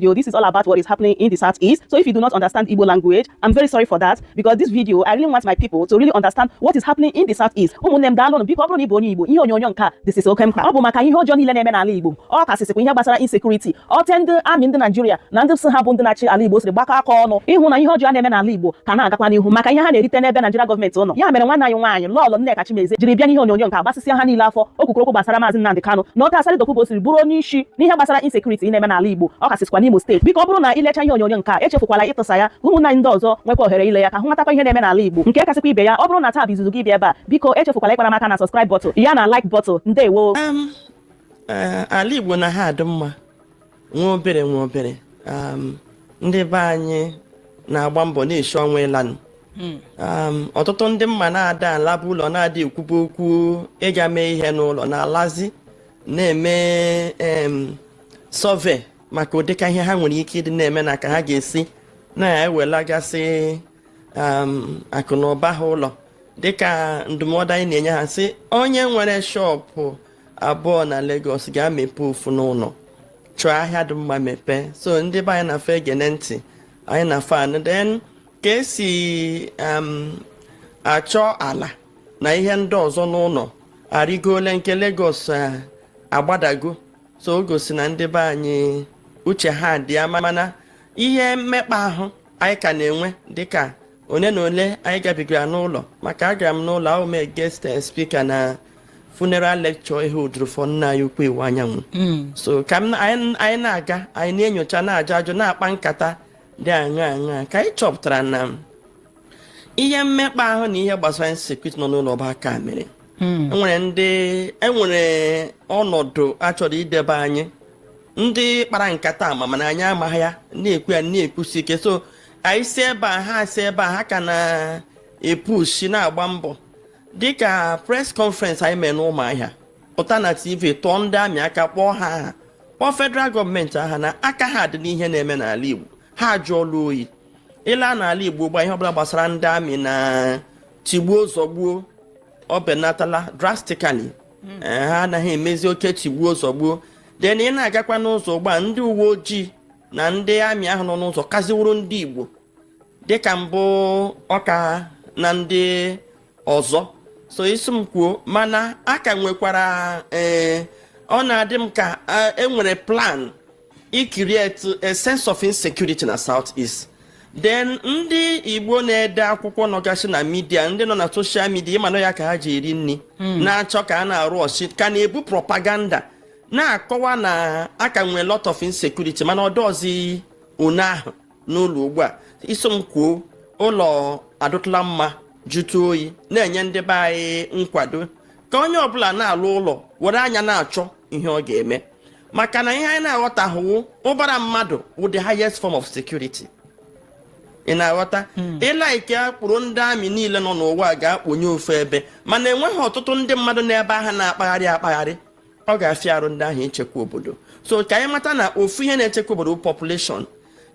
video. This is all about what is happening in the Southeast. So if you do not understand Igbo language, I'm very sorry for that, because this video, I really want my people to really understand what is happening in the Southeast. This is okay. Insecurity. Attend army in Nigeria. Nandem Sahabun the Nachi Ali Bos the Baka Kono. Ihuna Yojan and Alibo. Kana Kapani who Makayana written Nigeria government. Yaman one law on neck Jiribiani Yonka, Basisiani Lafo, Okuko Basaramas in Nnamdi Kanu. Not Asari Dokubo Buronishi, Niha Basara insecurity in Alibo, Okasquanimo state. Because Bruna election Yonka, Echefuala Itosaya, who nine dozo, Weko Herela, Kahumata Alibo, Nkekasi Bea, Obrona Tab is to give Yaba, because Echefuala Makana subscribe button, Yana like button, they will. Alibo na had nwa obere ndị be anyị na-agba mbọ na-eshi ọnwa ịlanụ ọtụtụ ndị mma na-ada alaba ụlọ na-ada ekwuba okwu ịga mee ihe n'ụlọ na-alazi na-eme survey maka ụdịka ihe ha nwere ike ịdị na-eme na ka ha ga-esi na-ewelagasị akụ na ụba ha ụlọ dịka ndụmọdụ anyị na-enye ha sị onye nwere shọpụ abụọ na Lagos ga-emepe ofu n'ụlọ chọọ ahịa dị mma mepe. So ndị be anyị na-afọ egene ntị anyị na fan then ka esi achọ ala na ihe ndị ọzọ n'ụlọ arịgole nke Lagos agbadago. So o gosi na ndị be anyị uche ha dị ya, mana ihe mmekpa ahụ anyị ka na-enwe dịka one na ole anyị gabigara n'ụlọ, maka agara m n'ụlọ ahụ mee guest speaker na funeral lecture ihe uduru fọ nna anyị ukwu iwu anyanwụ. So ka anyị na-aga anyị na-enyocha na-ajụ ajụ na-akpa nkata dị aṅa ka anyị chọpụtara na ihe mmekpa ahụ na ihe gbasara insecurity nọ n'ụlọ ọba aka mere. Enwere ọnọdụ achọrọ idebe anyị ndị kpara nkata ama mana anyị amaghị ya na-ekwu ya na-ekwusi ike. So anyị si ebe a ha si ebe a ha ka na-epushi na-agba mbọ dịka press conference anyị mere n'ụmụahịa pụta na TV tụọ ndị amị aka kpọọ ha aha kpọọ federal gọọmenti aha na aka ha dị n'ihe na-eme n'ala Igbo. Ha jụọla oyi ịla n'ala Igbo gba ihe ọbụla gbasara ndị amị na tigbuo zọgbuo ọ benatala drastically. Ha anaghị emezi oke tigbuo zọgbuo. Then ị na-agakwa n'ụzọ ụgbọ ndị uwe ojii na ndị amị ahụ nọ n'ụzọ kaziwuru ndị Igbo dịka mbụ ọka na ndị ọzọ. So isi m kwuo mana aka nwekwara ọ na-adị m ka enwere plan create a sense of insecurity na Southeast. Then ndị Igbo na-ede akwụkwọ nọgasị na media, ndị nọ na social media ịmanụ ya ka ha ji eri nri na-achọ ka a na-arụ ọchị ka na-ebu propaganda na-akọwa na aka nwere lot of insecurity mana ọdọzi one ahụ n'ụlọ ugbu a. Isi m kwuo ụlọ adụtụla mma jutu oyi na-enye ndị be anyị nkwado ka onye ọbụla na-alụ ụlọ were anya na-achọ ihe ọ ga-eme, maka na ihe anyị na-aghọtahụ ụbara mmadụ wụ the highest form of security. Ị na-aghọta ịla ike akpụrụ ndị amị niile nọ n'ụwa ga-akpụnye ofu ebe mana enweghị ọtụtụ ndị mmadụ n'ebe ahụ na-akpagharị ọ ga-afịa arụ ndị ahụ ichekwa obodo. So ka anyị mata na ofu ihe na-echekwa obodo population,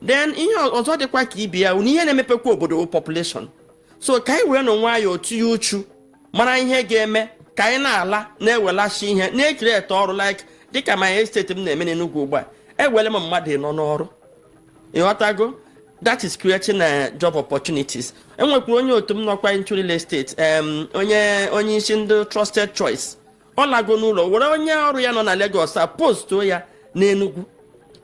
then ihe ọzọ dịkwa ka ibe ya na ihe na-emepekwa obodo population. So ka anyị were n'onwe anyị otu ya uchu mara ihe ga-eme ka anyị na-ala na-ewelachi ihe na-ekirete ọrụ like dịka my estate m na-eme n'Enugu ugbu a ewele m mmadụ nọ n'ọrụ. Ịghọtago? That is creating job opportunities. Enwekwara onye otu m nọkwa into real estate onye isi ndị trusted choice ọ lago n'ụlọ were onye ọrụ ya nọ na Lagos a postuo ya n'Enugu.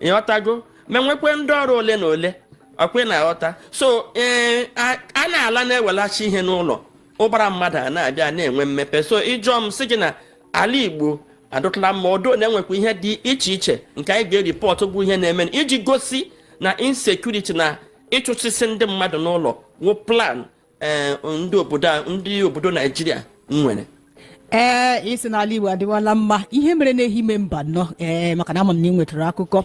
Ịghọtago? Ma nwekwe ndị ọrụ ole na ole ọkwe na-aghọta. So a na-ala na-ewelachi ihe n'ụlọ ụbara mmadụ a na-abịa na-enwe mmepe. So ịjụọ m sị gị na ala Igbo adụtụla mma ọdụ na-enwekwa ihe dị iche iche nke anyị ga-eripọtụ bụ ihe na-eme iji gosi na insecurity na ịchụsịsị ndị mmadụ n'ụlọ wụ plan ndị obodo Naijiria nwere. Isi n'ala Igbo adịwala mma. Ihe mere n'ehime mba nnọọ maka na ama m na ị nwetara akụkọ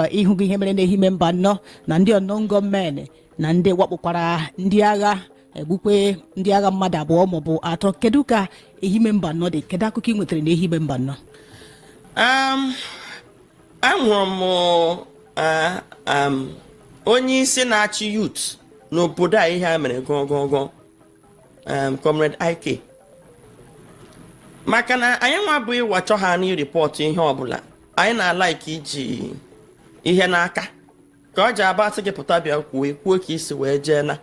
ịhụ gị ihe mere n'ehime mba nnọọ na ndị ọnọ gọọmenti na ndị wakpokwara ndị agha egbukwe ndị agha mmadụ abụọ maọbụ atọ. Kedu ka ehime mba nnọọ dị? Kedu akụkọ ị nwetara n'ehime mba nnọọ? Ahụrụ m onye isi na-achị youth n'obodo a ihe a mere gọgọgọ Comrade Ekpæ, maka na anyị nwa bụ ịwachọ ha n'iripọtụ ihe ọbụla anyị na-alaiki iji ihe n'aka ka ọ ji abasị gị pụta bịa kwuo ka isi wee jee na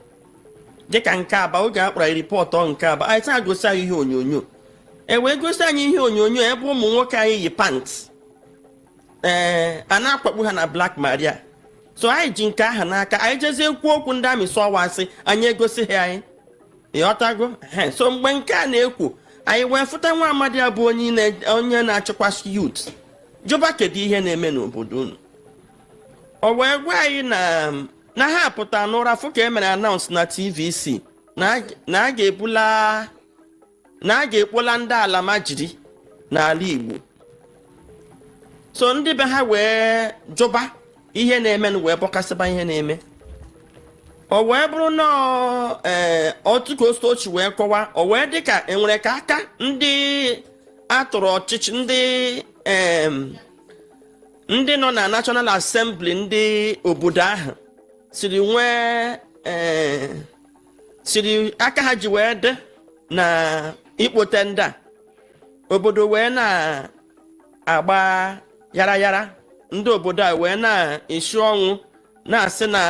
dịka nke aba oge a kpara ripọtụ nke aba anyị taa gosi anyị ihe onyonyo wee gosi anyị ihe onyonyo ebe ụmụ nwoke anyị yi pants a na-akpakpu ha na Black Maria so anyị ji nke aha n'aka anyị jezie kwuo okwu ndị amị sọwasị anyị egosi ha anyị ịghọtago so mgbe nke a na-ekwu anyị wee fụta nwa amadi a bụ onye na-achịkwa youth jụba kedu ihe na-eme n'obodo unu o wee gwa anyị na ha pụta n'ụra fụ ka e mere announce na TVC na a ga-ekpola ndị ala majiri n'ala Igbo so ndị be ha wee jụba ihe na-eme wee bọkasịba ihe na-eme o wee bụrụ na otu ka ochi wee kọwa o wee dịka enwere ka aka ndị atụrụ ọchịchị ndị nọ na National Assembly ndị obodo ahụ siri aka ha ji wee dị na ikpote ndị a obodo wee na-agba yara ndị obodo a wee na-esi ọnwụ na-asị na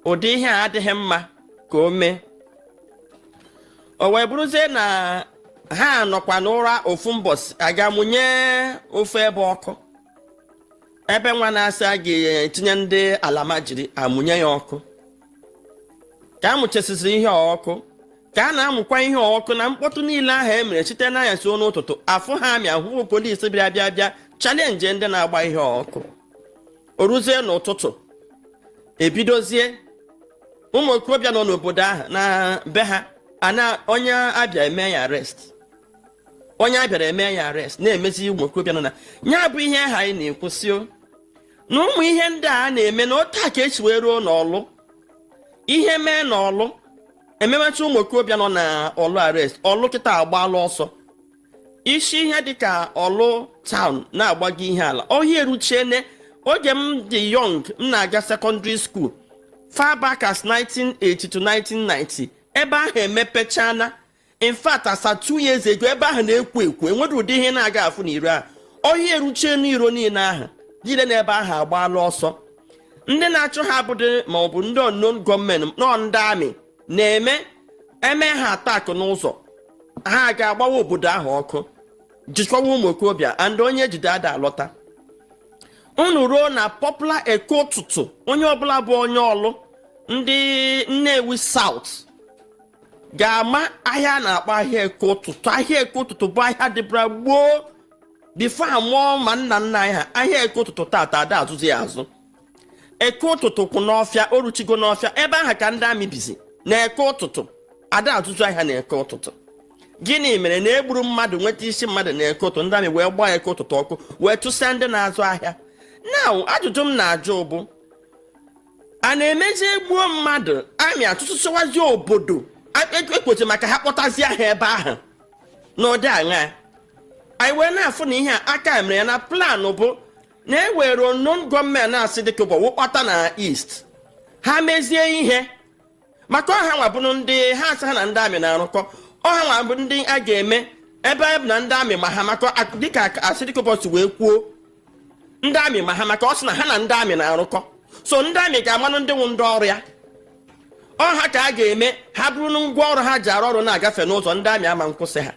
ụdị ihe a adịghị mma ka o mee o wee bụrụzie na ha nọkwa n'ụra ofu mbọsị aga mụnye ofe ebe ọkụ ebe nwa na-asị a ga-etinye ndị ala majiri amụnye ya ọkụ ka a mụchasịsịrị ihe ọkụ ka a na-amụkwa ihe ọkụ na mkpọtụ niile ahụ e mere site n'anyasị n'ụtụtụ afụ ha amị ahụ polisi bịa chalenje ndị na-agba ihe ọkụ o ruzie n'ụtụtụ ebidozie ụmụ okorobịa nọ n'obodo ahụ na be ha onye abịa eme ya arrest na-emezi ụmụ okorobịa nọ na ya bụ ihe ha anyị na-ekwusị na ụmụ ihe ndị a na-eme na otu a ka esi wee ruo n'ọlụ ihe mee n'ọlụ ememecha ụmụ okorobịa nọ na ọlụ arrest ọlụ kịta agbaala ọsọ isi ihe dịka ọlụ town na-agbago ihe ala ohi eruchiene oge m dị young m na-aga secondary school far back as 1980 to 1990 ebe ahụ emepechana in fact asa 2 years ago ebe ahụ na-ekwo enwere ụdị ihe na-aga afụ n'iro a ohi eruchie n'iro niile ahụ niile n'ebe ahụ agbaala ọsọ ndị na-achụ ha abụdị ma ọ bụ ndị unknown gọọmenti nọ ndị amị eme ha atakụ n'ụzọ ha ga-agbawa obodo ahụ ọkụ jikọwa ụmụ okorobịa and onye jide ada alọta unu ruo na popular eko ụtụtụ onye ọbụla bụ onye ọlụ ndị Nnewi South ga-ama ahịa na-akpọ ahịa eko ụtụtụ bụ ahịa dịbara gboo bifo amụọ ma nna anyị ha ahịa eko ụtụtụ tata ada azụzi ya azụ eko ụtụtụ kwụ n'ọfịa oruchigo n'ọfịa ebe ahụ ka ndị amị bizi na eko ụtụtụ ada azụzụ ahịa na eko ụtụtụ gịnị mere na egburu mmadụ nweta isi mmadụ na eko ụtụtụ ndị amị wee gbaa eko ụtụtụ ọkụ wee chụsịa ndị na-azụ ahịa now ajụjụ m na-ajụ bụ a na-emezi egbuo mmadụ amị atụtụsịwazi obodo ekwoche maka ha kpọtazie ha ebe ahụ n'ụdị aṅa anyị wee na-afụ na ihe a aka mere ya na plan bụ na ewere unknown gọọmenti na-asị dịka ụbọchị kpata na East ha mezie ihe maka ọha nwa bụ ndị ha asị ha na ndị amị na-arụkọ ọha nwa bụ ndị a ga-eme ebe bụ na ndị amị ma ha maka dịka asị dịka ụbọchị wee kwuo ndị amị ma ha maka ọ sị na ha na ndị amị na-arụkọ so ndị amị ga-amanụ ndị nwu ndị ọrụ ya ọha ka a ga-eme ha bụrụ na ngwa ọrụ ha ji arụ ọrụ na-agafe n'ụzọ ndị amị ama nkwụsị ha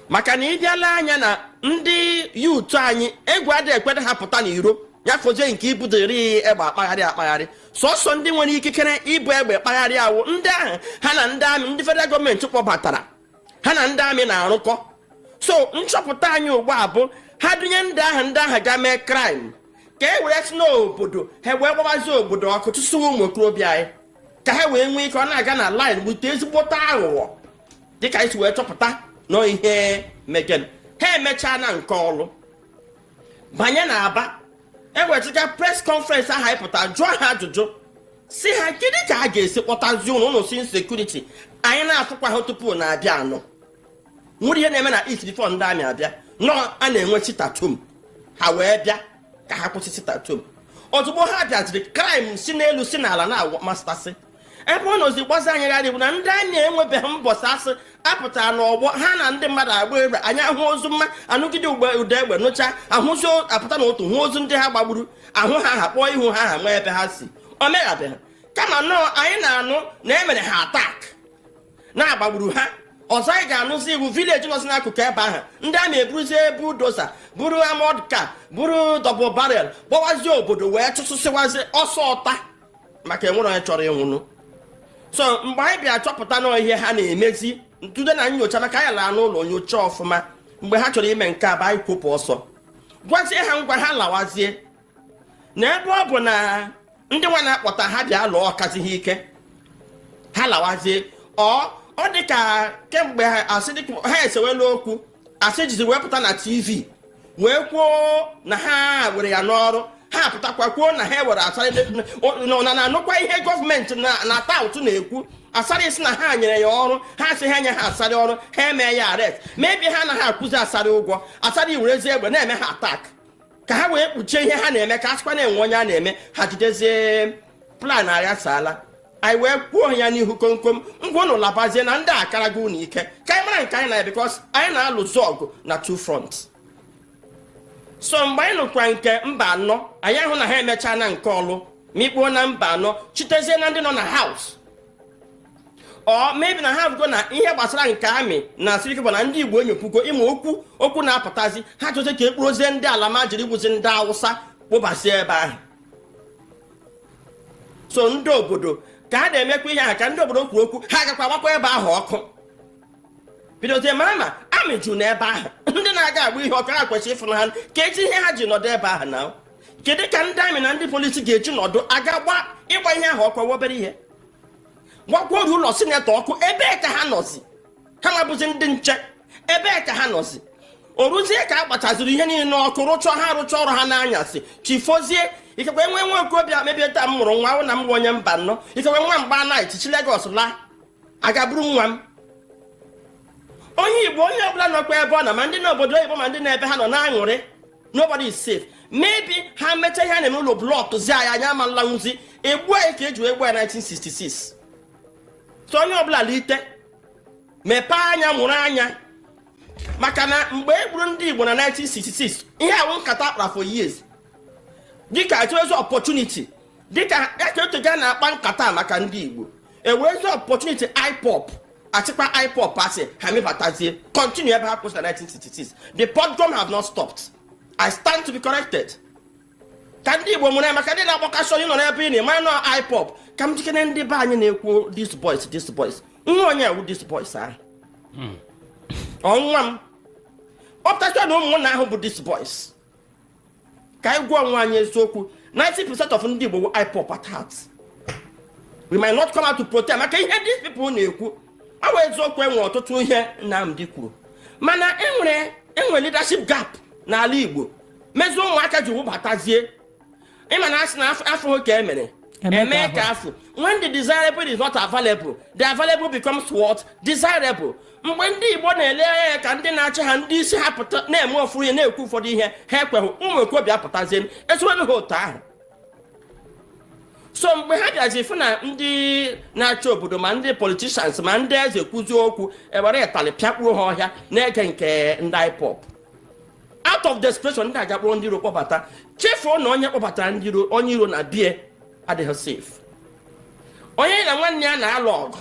maka na ịbịala anya na ndị yuutu anyị egwu adịghị ekwede ha pụta n'iro ya fozie nke ibudori egbe akpagharị sọsọ ndị nwere ikikere ibu egbe kpagharị awụ ndị ahụ ha na ndị amị ndị federal gọọmenti kpọbatara ha na ndị amị na-arụkọ so nchọpụta anyị ugbu a bụ ha dunye ndị ahụ ga mee crime ka e were si n'obodo ha wee gbabazie obodo ọkụ tụsụwa ụmụ okorobịa anyị ka ha wee nwee ike ọ na-aga na line bute ezigbote aghụghọ dịka anyị si wee chọpụta nọ ihe megen ha emechaa na nke ọlụ banye na Aba ewetụga press conference ahụ anyị pụta jụọ ha ajụjụ si ha gịnị ka a ga-esi kpọtazi ụlọ si insecurity anyị na-afụkwa ha tupu na-abịa anọ nwere ihe na-eme na East before ndị amị abịa nọ a na-enwe sitatum ha wee bịa ka ha kwụsị sitatum ozugbo ha bịaziri crime si n'elu si n'ala na-amastasị ebe ọ nọzi gbazi anyị gharị bụ na ndị anyị enwebeghị mbọsị asị apụtara n'ọgbọ ha na ndị mmadụ agba egbe anyị ahụ ozu mma anụgide ụda egbe nụcha ahụzi apụta n'otu hụ ozu ndị ha gbagburu ahụ ha kpọọ ihu ha nwee ebe ha si o meghabeghị kama nnọọ anyị na-anụ na emere ha atak na-agbagburu ha ọzọ anyị ga-anụzi iwu vileji nọzi n'akụkụ ebe ahụ ndị amị eburuzie budoza buru amodka buru double barrel gbawazie obodo wee chụsụsịwazi ọsọ ọta maka enwere onye chọrọ ịnwụnụ so mgbe anyị bịa chọpụta na ihe ha na-emezi ntụde na nyocha maka anyị laa n'ụlọ nyocha ọfụma mgbe ha chọrọ ime nke a bụ anyị kwopụ ọsọ gwazie ha ngwa ha lawazie na ebe ọ bụ na ndị nwa na-akpọta ha bịa lụọ ọkazighị ike ha lawazie ọ dị ka kemgbe ha esewela okwu asị jizi wee pụta na TV wee kwuo na ha were ya n'ọrụ ha pụtakwa kwuo na ha were Asari na-anụkwa ihe gọọmenti na taụtụ na-ekwu Asari si na ha nyere ya ọrụ ha sị ha nye ha Asari ọrụ ha eme ya arrest mebi ha anaghị akwụzi Asari ụgwọ Asari werezi egbe na-eme ha atak ka ha wee kpuchie ihe ha na-eme ka asịkwa na-enwe onye a na-eme ha jidezie plan arịa saala anyị wee kwuo ya n'ihu komkom ngwa ụnụ labazie na ndị akarago ụnụ ike ka anyị mara nke anyị na bikos anyị na-alụzi ọgụ na two fronts. So mgbe anyị nụkwa nke mba anọ anyị ahụ na ha emechaa na nke ọlụ mikpuo na mba anọ chitezie na ndị nọ na haus ọ mebi na ha bụgo na ihe gbasara nke amị na asịrị bụ na ndị Igbo enyopugo ịma okwu na-apụtazi ha chọzie ka ekpurozie ndị ala ma jiri bụzi ndị Awụsa kpụbazie ebe ahụ. So ndị obodo ka ha na-emekwa ihe ahụ ka ndị obodo kwuru okwu ha agakwa agbakwa ebe ahụ ọkụ bidozie mara ma amị jụ n'ebe ahụ ndị na-aga agba ihe ọka ha kwesịrị ịfụ na ha ka eji ihe ha ji nọdụ ebe ahụ na kedu ka ndị amị na ndị polisi ga-eji nọdụ aga ịgba ihe ahụ ọkụ obere ihe gwakworu ụlọ sinetọ ọkụ ebee ka ha nọzi ha nwabụzi ndị nche ebee ka ha nọzi o ruzie ka a gbachaziri ihe niile n'ọkụ rụchọ ọrụ ha n'anyasị chifozie ikekwe nwe okorobịa mebie taa m mụrụ nwa ahụ na m bụ onye mba nnọọ ikekwe nwa mgba anaghị chi Legọs laa aga buru nwa m onye Igbo onye ọbụla nọkwa ebe ọ na ma ndị n'obodo oyibo ma ndị na-ebe ha nọ na-aṅụrị nobody is safe maybe ha mechaa ihe a na-eme ụlọ blọk zi anyị anya amala nwụzi egbu anyị ka eji egbu ya 1966. So onye ọbụla lite mepee anya mụrụ anya maka na mgbe e gburu ndị Igbo na 1966 ihe awụ nkata akpara for years dịka echewezi opportunity dịka eketoga na-akpa nkata maka ndị Igbo ewezi opportunity IPOB achịkwa IPOB asị ha mebatazie continue ebe ha kwụsị na 1966. The pogrom have not stopped. I stand to be corrected. Ka ndị Igbo mụrụ maka ndị na-agbakasọ ịnọ n'ebe ị na-eme nọ IPOB ka m jikene ndị be anyị na-ekwu these boys nwa onye ewu these boys ahụ ọnwa m ọpụtachọ na ụmụnna ahụ bụ these boys ka anyị gwa onwe anyị eziokwu 90% of ndị Igbo bụ IPOB at heart. We might not come out to protest maka ihe these people na-ekwu ọ bụ eziokwu enwe ọtụtụ ihe Nnamdi kwuru mana enwere leadership gap n'ala Igbo mezie ụmụaka ji wụbatazie ịma na asị na afọ ka emere eme ka afọ when the desirable is not available the available becomes what desirable. Mgbe ndị Igbo na-ele anya ka ndị na-achị ha ndị isi ha pụta na-eme ọfụrụ ihe na-ekwu ụfọdụ ihe ha ekweghị ụmụ okorobịa pụtazie esiwenụ ha otu ahụ. So mgbe ha bịazi fụ na ndị na-achị obodo ma ndị politicians ma ndị eze kwuzi okwu ewere ịtalị pịakpuo ha ọhịa na-ege nke ndị IPOB out of desperation ndị agakpụrụ ndị iro kpọbata chefuo na onye kpọbatara ndị iro onye iro na bie adịghị safe. Onye na nwanne ya na-alụ ọgụ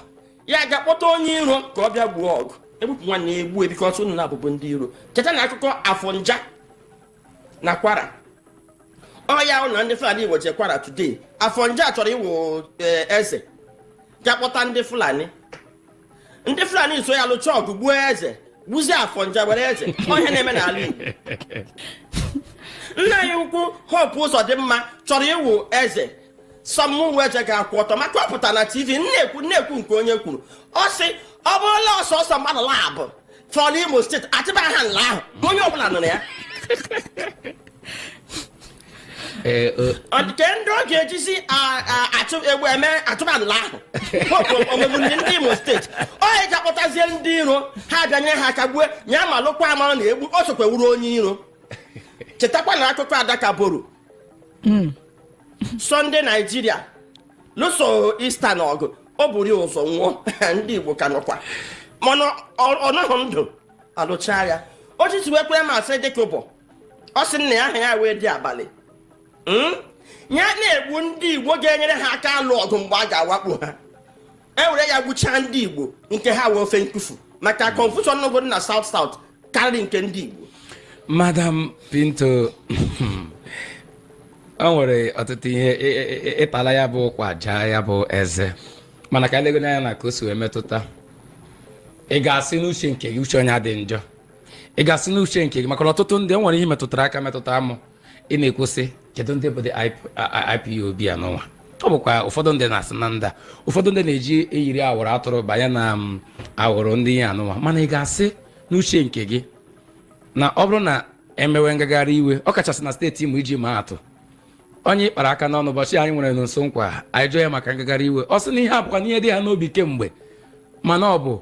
ya ga-akpọta onye iro ka ọ bịa gbuo ọgụ egbupụ nwanne ya egbuo bikọs unu na-abụbụ ndị iro. Cheta na akụkọ Afọnja na Kwara ọya na ndị Fulani Igbo je Kwara today. Afọnja chọrọ iwu eze ga-akpọta ndị Fulani so ya lụcha ọgụ gbuo eze gbuzie Afọnja were eze onye na-eme n'ala Igbo. Nna ya ukwu Hope Uzodinma chọrọ iwu eze sọmụnwe eze ga-akwụ ọtọ maka ọ pụta na TV na-ekwu nke onye kwuru ọ sị ọ bụrụla ọsọsọ mmadụ labụ fọrọ Imo steeti atịba ha nla ahụ onye ọbụla nụrụ ya nke ndị ọ ga-ejizi egbe eme atụba nla ahụ omegbu ndị Imo steeti onye ga-akpọtazie ndị iro ha bịanye ha aka gbue nya ma lụkwa amara na egbu o sokwe wuru onye iro. Chetakwa na akụkọ Adaka boro Sunday Nigeria lụso Eastern ọgụ ọ bụrụ ụzọ nwụọ ndị Igbo ka nọkwa mana ọ nọghị ndụ alụcha ya o ji wee kwere ma asị dịka ụbọ ọ sị nna ya aha ya wee dị abalị ya na-egbu ndị Igbo ga-enyere ha aka alụ ọgụ mgbe a ga-awakpo ha ewere ya gbuchaa ndị Igbo nke ha wee ofe ntufu maka confusion n'obodo na South karịrị nke ndị Igbo. Madam Pinto o nwere ọtụtụ ihe ịtala ya bụ ụkwa jaa ya bụ eze mana ka elegona ya na ka o si wee metụta ị ga-asị n'uche nke gị uche onye adị njọ ị ga-asị n'uche nke gị maka ọtụtụ ndị nwere ihe metụtara aka metụta amụ ị na-ekwusị kedu ndị bụ IPOB anụnwa ọ bụkwa ụfọdụ ndị na-asị na ndị ụfọdụ ndị na-eji eyiri awụrụ atụrụ banye na awụrụ ndị ihe anụnwa mana ị ga-asị n'uche nke gị na ọ bụrụ na emewe ngagharị iwe ọ kachasị na steeti Imo iji maa atụ onye ịkpara aka n'ọnụ ụbọchị anyị nwere nso nkwa anyị jụọ ya maka ngagharị iwe ọ sị na ihe abụkwa n'ihe dị ha n'obi kemgbe mana ọ bụ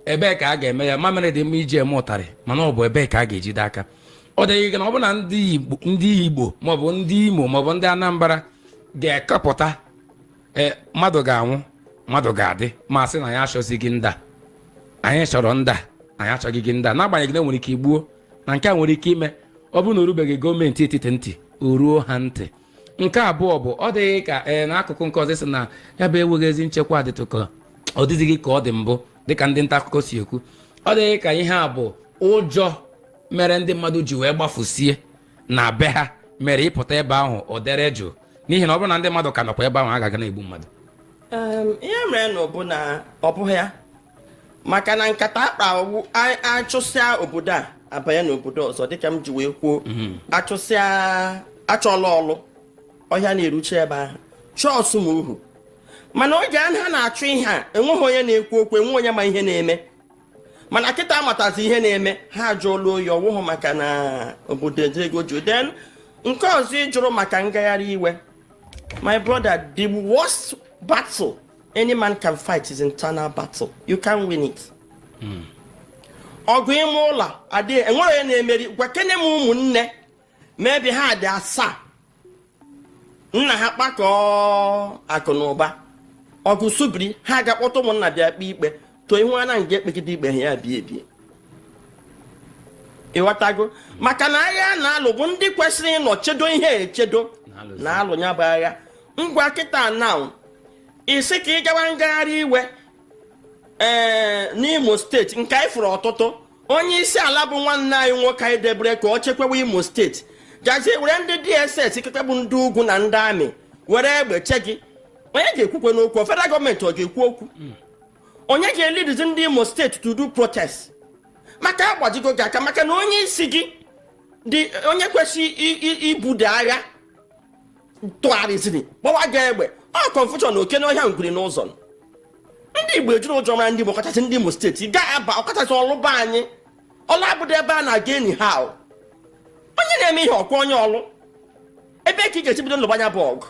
ebee ka a ga-eme ya mamịrị dị mma iji eme ụtarị mana ọ bụ ebee ka a ga-ejide aka ọ dịghị gị na ọ bụ na ndị Igbo maọbụ ndị Imo maọbụ ndị Anambra ga-ekepụta mmadụ ga-anwụ mmadụ ga-adị ma sị na ya achọzi gị nda anyị chọrọ nda anyị achọghị gị nda n'agbanyeghị na enwere ike igbuo na nke a nwere ike ime ọ bụrụ na o rubeghị gọọmenti etiti ntị o ruo ha ntị. Nke abụọ bụ ọ dịghị ka n'akụkụ nke ọzọ sị na ya bụ enweghị ezi nchekwa dịtụ ka ọ dịzighị ka ọ dị mbụ dịka ndị nta akụkọ si ekwu ọ dịghị ka ihe a bụ ụjọ mere ndị mmadụ ji wee gbafusie na be ha mere ịpụta ebe ahụ ọ dere jụụ n'ihi na ọ bụrụ na ndị mmadụ ka nọkwa ebe ahụ a ga-aga na-egbu mmadụ. Ihe mere na ọ na ọ bụghị ya maka na nkata akpa achụsịa obodo a abanye n'obodo ọzọ dịka m ji wee kwuo achọla ọlụ ọhịa na-eruche ebe ahụ chọọsụ ma uhu mana oge a ha na-achụ ihe a enweghị onye na-ekwu okwu enwe onye ma ihe na-eme mana kịta amatazi ihe na-eme ha ajụọla oyi ọwụhụ maka na obodo ego juden nke ọzọ ịjụrụ maka ngagharị iwe. My brother, the worst battle any man can fight is internal battle. You can't win it. Ọgụ ime ụlọ adị enwere onye na-emeri gwa kene m ụmụnne maybe ha dị asaa nna ha kpakọọ akụ na ụba ọgụ subiri ha ga-akpọta ụmụnna bịa kpe ikpe to ihu ana nga ekpegide ikpe ha ya bie ebie ịghọtago maka na agha na-alụ bụ ndị kwesịrị ịnọ chedo ihe echedo na-alụ ya bụ agha ngwa kịta now isi ka ị gawa ngagharị iwe n'Imo steeti nke anyị fụrụ ọtụtụ onye isi ala bụ nwanne anyị nwoke anyị debere ka ọ chekwawa Imo steeti gazie were ndị DSS ikekwe bụ ndị ugwu na ndị amị were egbe che gị onye ga-ekwukwe n'okwu federal gọọmenti ọ ga-ekwu okwu onye ga-elidizi ndị Imo steeti to do protest maka agbajigo gị aka maka na onye isi gị dị onye kwesịrị ibudo agha tụgharịziri gbawa gị egbe ọ confusion oke n'ọhịa ngwuri n'ụzọ ndị Igbo ejuru ụjọ mara ndị Igbo ọkachasị ndị Imo steeti ga-aba ọkachasị ọlụba anyị ọlụ abụdo ebe a na-aga enyi ha onye na-eme ihe ọkwa onye ọlụ ebe ka ị ga-esibido nlụbanya bụ ọgụ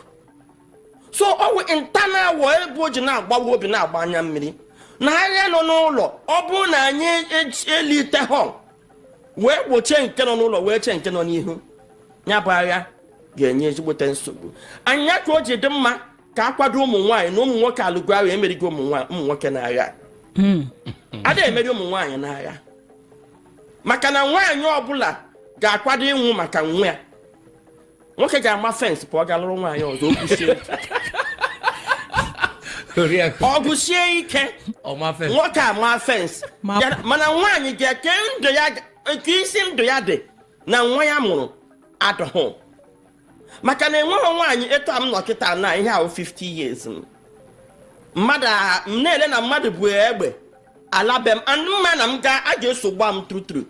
so ọwụ internal war ebe o ji na-agbawa obi na-agba anya mmiri na agha nọ n'ụlọ ọ bụrụ na anyị elite họn wee gbochie nke nọ n'ụlọ wee chee nke nọ n'ihu ya bụ agha ga-enye ezigbote nsogbu anyị ya ka o ji dị mma ka akwado ụmụ nwaanyị na ụmụ nwoke alụgo agha emerigo ụmụ nwoke n'agha ada emeri ụmụ nwaanyị n'agha maka na nwaanyị ọbụla ga-akwado ịnwụ maka nwa ya nwoke ga-ama fensị pụọ ga lụrụ nwaanyị ọzọ ọgụsie ike nwoke ama fensị mana nwaanyị ga-eke ndụ ya nke isi ndụ ya dị na nwa ya mụrụ adụhụ maka na enweghị nwaanyị etu a m nọkịta na ihe ahụ 50 years mmadụ m na-ele na mmadụ bụ egbe ala be m mma na m a ga-eso gba m trutru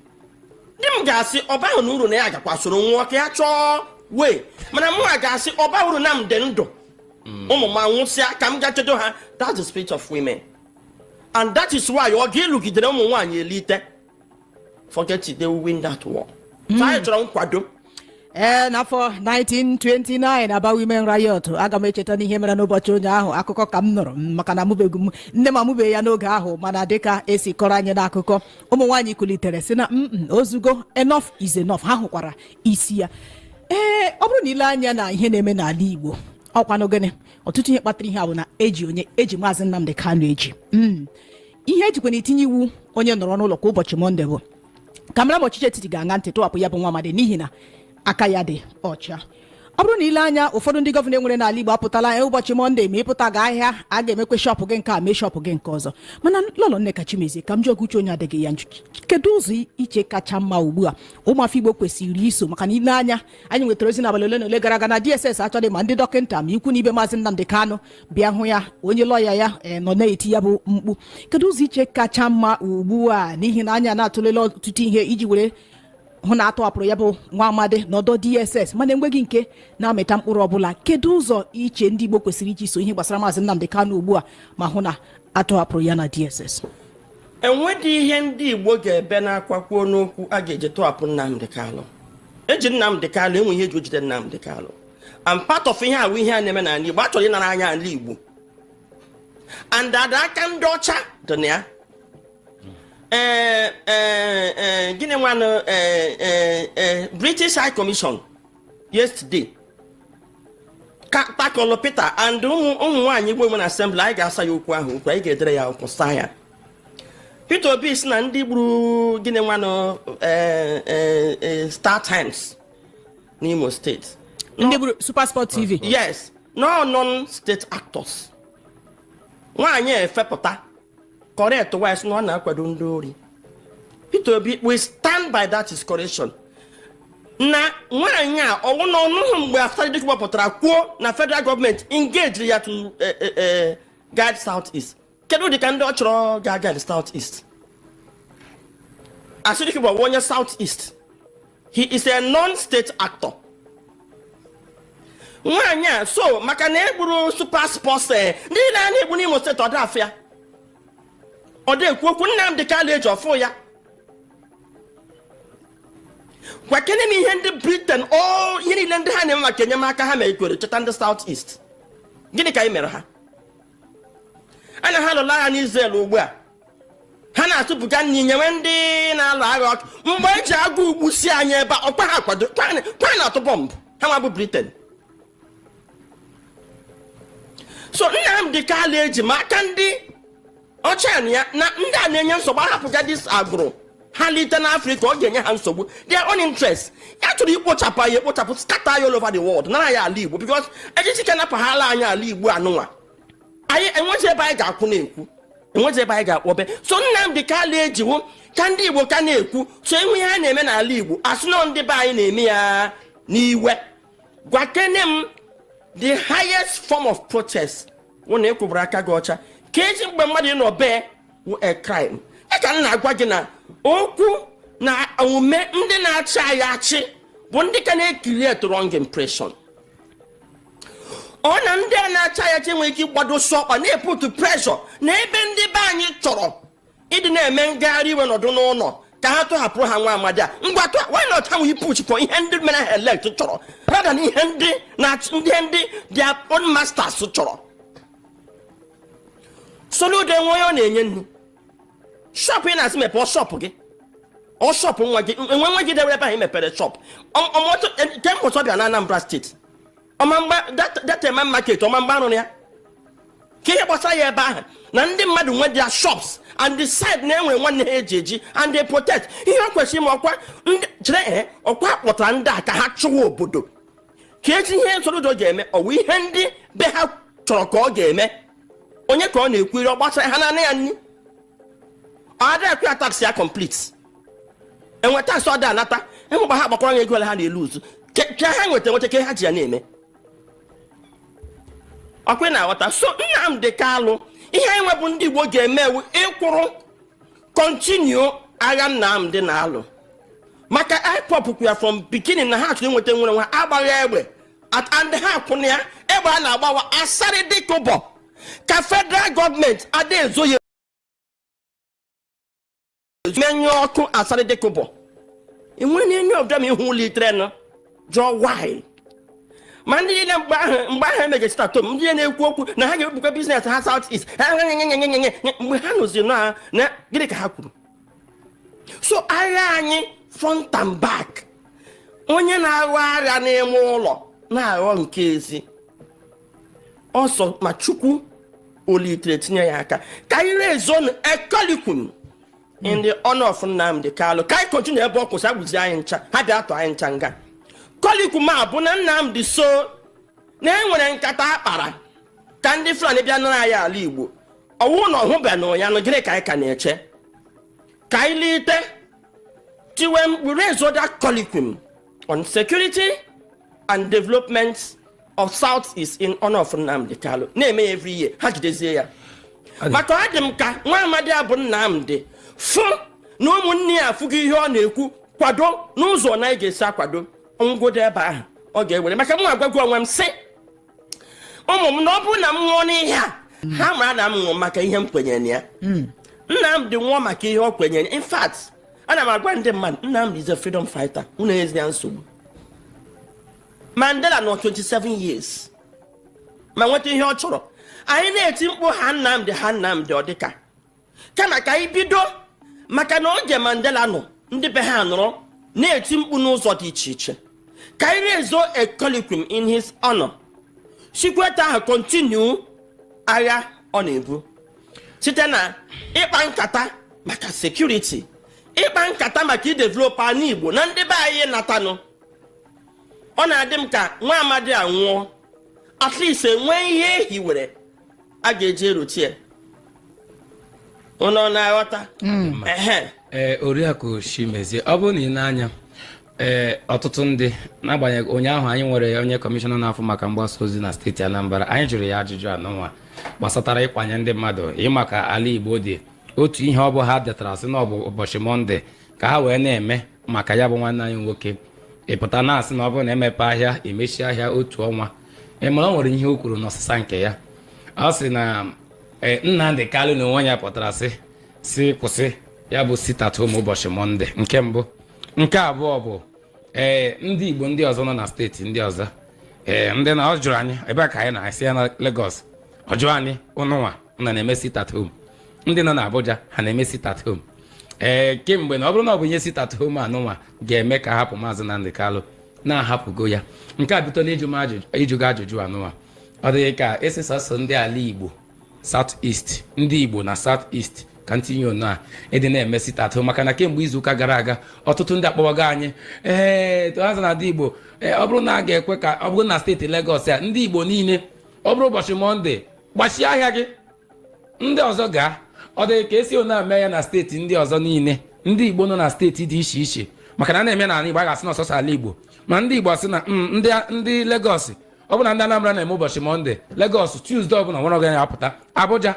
di m ga-asị ọba ahụ na uru na ya gakwasoro nwa ka ya chọọ wee mana mụ ga-asị ọba uru na m dị ndụ ụmụ m anwụsịa ka m gachedo ha. That's the spirit of women and that is why ọ ga-elugidere ụmụ nwaanyị elite forget it, they will win that war. Anyị chọrọ nkwado n'afọ 1929 aba women riot aga m echeta n'ihe mere n'ụbọchị ụnyaahụ akụkọ ka m nụrụ maka na amụbeghị m nne m amụbeghị ya n'oge ahụ mana dịka esi kọrọ anyị n'akụkọ ụmụ nwaanyị kulitere si na ozugo enough is enough ha hụkwara isi ya. Ọ bụrụ na ile anya na ihe na-eme n'ala Igbo ọkwa n'ogene ọtụtụ ihe kpatara ihe a bụ na eji Maazị Nnamdi Kanu eji ihe ejikwa na itinye iwu onye nọrọ n'ụlọ kwa ụbọchị Mọnde bụ ka mara ma ọchịchị etiti ga-aṅa ntị tụwapụ ya bụ nwa amadi n'ihi na aka ya dị ọcha. Ọ bụrụ na ile anya ụfọdụ ndị gọvanọ nwere n'ala Igbo apụtala ụbọchị Mọnde ma ịpụta ga ahịa a ga-emekwe shọpụ gị nke a mee shọpụ gị nke ọzọ, mana lọlọ Nneka Chimezie ka m ji oguche onye adịghị ya njụ kedu ụzọ iche kacha mma ugbu a ụmụafọ Igbo kwesịrị iso, maka na ile anya anyị nwetara ozi n'abalị ole na ole gara aga na DSS achọghị ma ndị dọkịta ma ikwu n'ibe Maazị Nnamdi Kanu bịa hụ ya, onye lọya ya nọ na-eti ya bụ mkpu. Kedu ụzọ iche kacha mma ugbu a n'ihi na anya na-atụlele ọtụtụ ihe iji were hụ na atọhapụrụ ya bụ nwa amadi n'ọdọ DSS mana enweghị nke na-amịta mkpụrụ ọbụla? Kedu ụzọ iche ndị Igbo kwesịrị iji so ihe gbasara Maazị Nnamdi Kanu ugbu a ma hụ na atọhapụrụ ya na DSS? Enwedị ihe ndị Igbo ga-ebe na-akwakwuo n'okwu a ga-eji tọhapụ Nnamdi Kanu. Eji Nnamdi Kanu enwe ihe eji ojide Nnamdi Kanu, and part of ihe awụ ihe a na-eme n'ala Igbo achọrọ ịnara anya ala Igbo and aka ndị ọcha dị na ya. Gịnị nwanụ British High Commission yesterday takọlụ Peter and ụmụ nwaanyị Igbo nwe na assembly, anyị ga-asa ya okwu ahụ okwu, anyị ga-edere ya okwu saa ya. Peter Obi si na ndị gburu gịnị nwanụ Star Times n'Imo State, ndị gburu Super Sport TV, yes, no non-state actors. Nwaanyị efepụta correct wise no na-akwado ndị ori. Peter Obi we stand by that is correction. Na nwaanyị a ọwụ na ọnụhụ mgbe Asari Dokubo pụtara kwuo na federal government engage ya to guide SouthEast. Kedu dị ka ndị ọ chọrọ ga-guide SouthEast? Asari Dokubo bụ onye SouthEast. He is a non-state actor. Nwaanyị a so maka na egburu Super Sports ndị na-egbu n'Imo State ọ dị afịa. Ọ dị ekwu okwu Nnamdi Kanu eji ọfụ ya. Gwa kene m ihe ndị Britain ihe niile ndị ha na-eme maka enyemaka ha mekwere cheta ndị SouthEast. Gịnị ka anyị mere ha? Anya ha lụrụ agha n'Israel ugbu a. Ha na-atụpụga n'inyewe ndị na-alụ agha ọkụ. Mgbe eji agụ ugbu si anyị ebe a ọkpa ha kwado kwa na-atụ bọmbụ ha nwa bụ Britain. So Nnamdi Kanu eji ma aka ndị ọcha ya na ndị a na-enye nsogbu ahapụga dis agbụrụ ha lite n'Africa ọ ga-enye ha nsogbu their own interest. Ya chọrọ ikpochapụ scatter all over the world nara ya ala Igbo because ejisi napaghala anyị ala Igbo anụnwa anyị enweghị ebe anyị ga-akwụ na-ekwu, enweghị ebe anyị ga-akpọbe. So Nnamdi Kanu ejiwo ka ndị Igbo ka na-ekwu so enwe ihe ha na-eme n'ala Igbo asị na ndị be anyị na-eme ya n'iwe. Gwa kene m the highest form of protest wụ na ekwubara aka gị ọcha ka eji mgbe mmadụ nọ bee wụ a crime. Ka m na-agwa gị na okwu na omume ndị na-achị anyị achị bụ ndị ka na-create wrong impression. Ọ na ndị a na-achị anyị achị enweghị ike ịgbado sọkpa na-eput pressure na ebe ndị be anyị chọrọ ịdị na-eme ngagharị iwe nọdụ n'ụlọ ka ha tọhapụrụ ha nwa amadi a. Ngwa why not ha we push for ihe ndị mere ha elect chọrọ rather na ihe ndị their own masters chọrọ. Soludo enwe onye ọ na-enye nnu shop ị na-asị mepe shop gị ọ shop nwa gị enwe nwa gị dewere ebe anyị mepere shop kemgbe bịa na Anambra steeti ọmamgba data ema market ọmamgba arụrụ ya ka ihe gbasara ya ebe ahụ na ndị mmadụ nwe their shops and the side na-enwe nwanne ha eji and they protect ihe ọ kwesịrị ma ọkwa chere ọkwa kpọtara ndị a ka ha chụwa obodo ka eji ihe Soludo ga-eme ọwụ ihe ndị be ha chọrọ ka ọ ga-eme. Onye ka ọ na-ekwiri ọ gbasara ha na ya nni adịghị tax ya complete enwe tax ọ dị anata emegba ha gbakọrọ ego ole ha na-elu uzu ka ha nweta ka ha ji ya na-eme ọkwe na-aghọta. So Nnamdi Kanu ihe anyị nwebụ ndị Igbo ga-emewu ịkwụrụ continue agha Nnamdi na-alụ maka IPOB kwya from beginning na ha chọrọ inweta nwere nwa agbaghị egbe and ha kwụna ya egbe a na-agbawa Asari Dokubo ka federal government ada ezo ya menye ọkụ Asari Dokubo enwe any of them ihu litre no jo why ma ndị niile mgbe ahụ emegachita tom ndị na-ekwu okwu na ha ga-ebukwa business ha SouthEast mgbe ha nọzi na gịnị ka ha kwuru. So agha anyị front and back onye na-aghọ agha n'ime ụlọ na-aghọ nke ezi ọsọ ma Chukwu olitere tinye ya aka ka anyị rezon ekolikum in the honor of Nnamdi Kanu ka anyị continue ebe ọ kwụsị agbụzi anyị ncha ha bịa atọ anyị ncha nga kolikum a bụ na Nnamdi so na enwere nkata akpara ka ndị Fulani bịa nara anyị ala Igbo ọwụ na ọhụbe na ya nọgide ka anyị ka na-eche ka anyị lite tiwe we raise other curriculum on security and development of Southeast in honor of Nnamdi Kanu na-eme every year ha jidezie ya maka ọ dị m ka nwa amadi abụ Nnamdi fụ na ụmụnne ya afụghị ihe ọ na-ekwu kwado n'ụzọ na ị ga-esi akwado ngodo ebe ahụ ọ ga-ewere maka m agwagwu onwe m sị ụmụ m na ọ bụrụ na m nwụọ n'ihe a ha mara na m nwụọ maka ihe m kwenyere na ya Nnamdi nwụọ maka ihe ọ kwenyere in fact ana m agwa ndị mmadụ Nnamdi is a freedom fighter unu ezi ya nsogbu Mandela nọ 27 years ma nweta ihe ọ chọrọ anyị na-eti mkpu ha Nnamdi ọ dịka kama ka anyị bido maka na oge Mandela nọ ndị be ha nọrọ na-eti mkpu n'ụzọ dị iche iche ka anyị rezo a curriculum in his honor Chikweta ahụ continue agha ọ na-ebu site na ịkpa nkata maka security ịkpa nkata maka idevelop anyị Igbo na ndị be anyị natanụ ọ na-adị m ka nwa amadi anwụọ at least enwee ihe ehiwere a ga-eji erotie ụnọ na-aghọta Oriakụ Chimezie ọ bụrụ na ị na-anya ọtụtụ ndị n'agbanyeghị ụnyaahụ anyị nwere onye kọmishọna na-afụ maka mgbasa ozi na steeti Anambra anyị jụrụ ya ajụjụ anọnwa gbasatara ịkwanye ndị mmadụ ịmaka ala Igbo dị otu ihe ọ bụ ha detara sị na ọ bụ ụbọchị Mọnde ka ha wee na-eme maka ya bụ nwanne anyị nwoke ịpụta na-asị na ọ bụrụ na emepe ahịa emechi ahịa otu ọnwa ịmara ọ nwere ihe o kwuru n'ọsịsa nke ya ọ sị na Nnamdi Kanu na onwe ya pụtara si kwụsị ya bụ sit at home ụbọchị Mọnde nke mbụ nke abụọ bụ ndị Igbo ndị ọzọ nọ na steeti ndị ọzọ ndị na ọ jụrụ anyị ebe ka anyị na-asị ya na Lagos ọ jụrụ anyị ụnụnwa na na-eme sit at home ndị nọ na Abuja ha na-eme sit at home kemgbe na ọ bụrụ na ọ bụ ihe sit at home anụnwa ga-eme ka hapụ Maazị Nnamdi Kanu na-ahapụgo ya nke a bito na ịjụgo ajụjụ anụnwa ọ dịghị ka esi sọsọ ndị ala Igbo SouthEast ndị Igbo na SouthEast ka ntinye ono a ịdị na-eme sit at home maka na kemgbe izuụka gara aga ọtụtụ ndị akpọwago anyị toazụ na ndị Igbo ọ bụrụ na a ga-ekwe ka ọ bụrụ na steeti Lagos ya ndị Igbo niile ọ bụrụ ụbọchị Mọnde gbachie ahịa gị ndị ọzọ gaa ọ dị ka esi ona eme ya na steeti ndị ọzọ niile ndị Igbo nọ na steeti dị iche iche maka na na-eme na ala Igbo a ga-asị na ọsọsọ ala Igbo ma ndị Igbo asị na ndị Lagos ọ bụ na ndị Anambra na-eme ụbọchị Mọnde Lagos Tuesday ọbụla nwere oge ya-apụta Abuja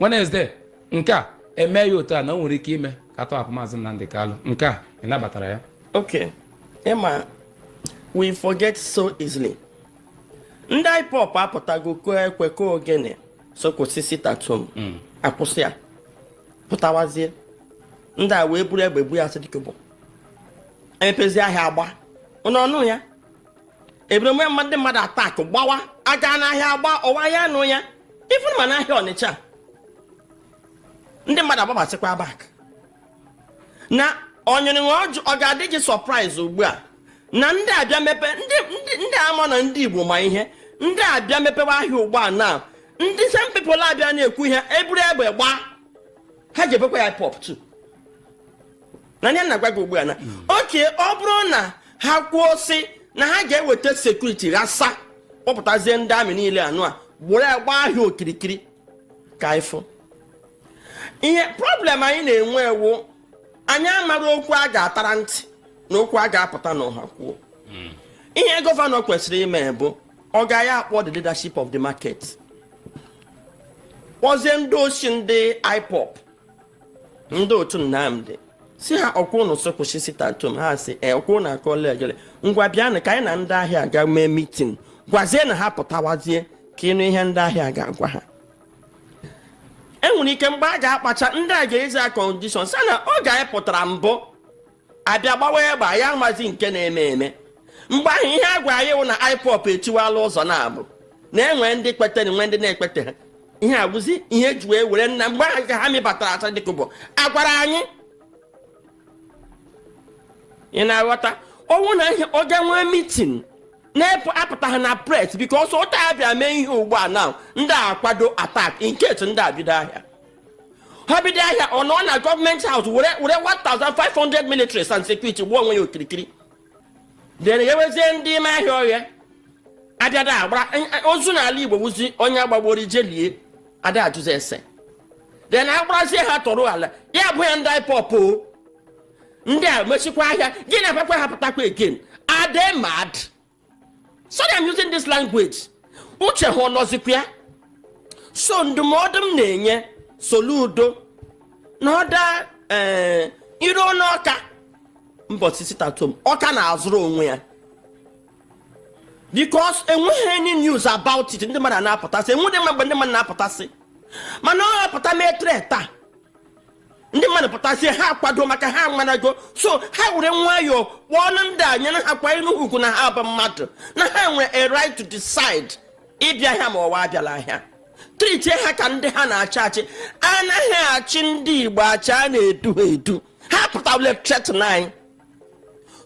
Wednesday nke a eme ya otu a na o nwere ike ime ka tọhapụ Maazị Nnamdi Kanu nke a ị nabatara ya okay Emma we forget so easily ndị IPOB apụtago kụọ ekwe kụọ ogene so kwụsị sit at home akwụsị ya pụtawazie ndị a wee buru egbe bu ya sị Dokubo emepezi ahịa agba ọnụ ya ebere mgbe ndị mmadụ atak gbawa aga n'ahịa agba ọwa ya anụ ya ifuru ma n'ahịa Ọnịcha ndị mmadụ agbabasịkwa bak na onyere ọ ga-adị gị surprise ugbu a na ndị abịa mepe ndị ama na ndị Igbo ma ihe ndị abịa mepewa ahịa ugbu a na ndị same people abịa na-ekwu ihe eburu egbe gbaa ha ga-ebekwa ya pop too na ndị na-agwa gị ugbu a na oke ọ bụrụ na ha kwuo sị na ha ga-eweta sekuriti ghasa kpọpụtazie ndị amị niile anụ a gburu agba ahịa okirikiri ka ifo ihe problem anyị na-enwe ewu anyị amaghị okwu a ga-atara ntị na okwu a ga-apụta n'ọha kwuo ihe gọvanọ kwesịrị ime bụ ọ ga-ya akpọ the leadership of the market kpọzie ndị osi ndị IPOB ndị otu Nnamdi si ha ọkwụ ụnụ so kwụsị sit at home ha si ọkwụ na akọla ejele ngwa bịanụ ka anyị na ndị ahịa ga mee meeting gwazie na ha pụtawazie ka ịnụ ihe ndị ahịa ga-agwa ha enwere ike mgbe a ga-akpacha ndị a ga-ezi a condition sa na ọ ga-epụtara mbụ abịa gbawa egbe ya amazi nke na-eme eme mgbe ahụ ihe a gwara ya wụ na IPOB etiwala ụzọ na-abụ na-enwe ndị kpetere nwe ndị na-ekpete ha ihe agwụzi ihe ji wee were nna mgbe ahụ ka ha mịbatara asa Dokubo agwara anyị ị na-aghọta ọnwụ na ihe ọ ga nwee meeting na-apụtaghị na press because ụta abịa mee ihe ugbu a na ndị akwado attack in case ndị abido ahịa ha bido ahịa ọ nọ na gọọmenti house were 1,500 militaries and security gbuo onwe ya okirikiri then ewezie ndị ime ahịa ọhịa abịada agbara ozu n'ala Igbo wuzi onye agbagboro ijelie ada ajụzi ese then agbarazie ha tọrọ ala ya bụ ya ndị IPOB ndị a mechikwa ahịa gị na-apakwa ha pụtakwa again are they mad? Sorry, I'm using this language. Uche ha ọnọzikwa ya so ndụmọdụ m na-enye Soludo na ọda iro n'ọka mbọsị sitatom ọka na-azụrụ onwe ya because enweghị any news about it. Ndị mmadụ na-apụtasị enwede mgbe ndị mmadụ na-apụtasị mana ọ apụta metre taa ndị mmadụ pụtasị ha kwado maka ha manago so ha were nwayọọ kpọọ ndị a nyere ha kwa ilu ugwu na ha bụ mmadụ na ha nwere a right to decide ịbịa ahịa ma ọwa abịala ahịa tritie ha ka ndị ha na-achị achị anaghị achị ndị Igbo achị a na-edu ha edu ha pụtawule threaten anyị